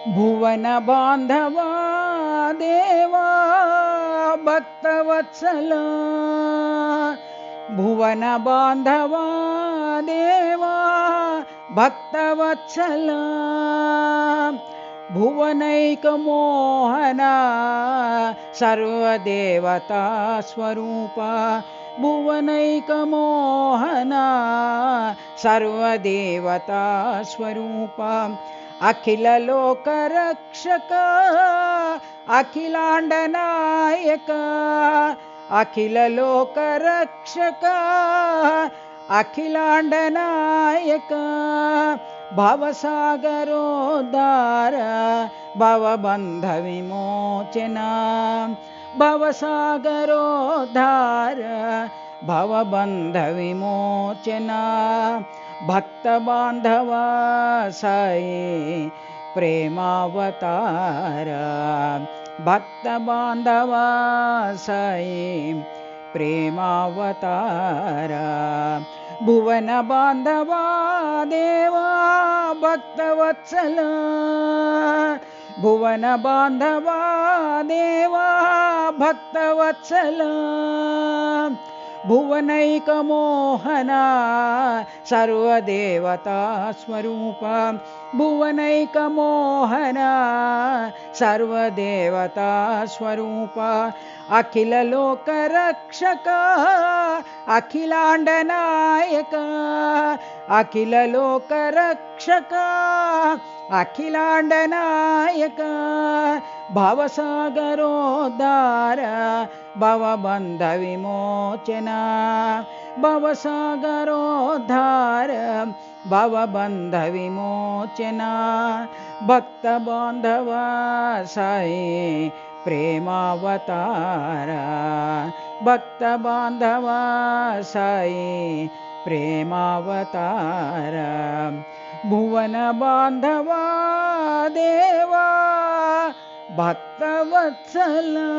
भुवन बांधवा देवा भक्तवत्सला भुवन बांधवा देवा भक्तवत्सला भुवनैक मोहना सर्वदेवता स्वरूपा भुवनैक मोहना सर्वदेवता स्वरूपा अखिल लोक रक्षक अखिलांड नायक अखिल लोक रक्षक अखिलांड नायक भवसागरोद्धार भवबंध विमोचना भवसागरोद्धार भवबंध विमोचना भक्त बांधवा साई प्रेमावतार भक्त बांधवा साई प्रेमावतार भुवन बांधवा देवा भक्तवत्सला भुवन बांधवा देवा भक्तवत्सला भुवनैक मोहना सर्वदेवता स्वरूपा भुवनैक मोहना सर्वदेवता स्वरूपा अखिल लोक रक्षक अखिलांड नायक अखिल लोक रक्षक अखिलांड नायक भवसागरोद्धार भवबंध विमोचना भवसागरोद्धार भवबंध विमोचना भक्त बांधवा साई प्रेमावतार भक्त बांधवा साई प्रेमावतार भुवन बांधवा देवा भक्तवत्सला।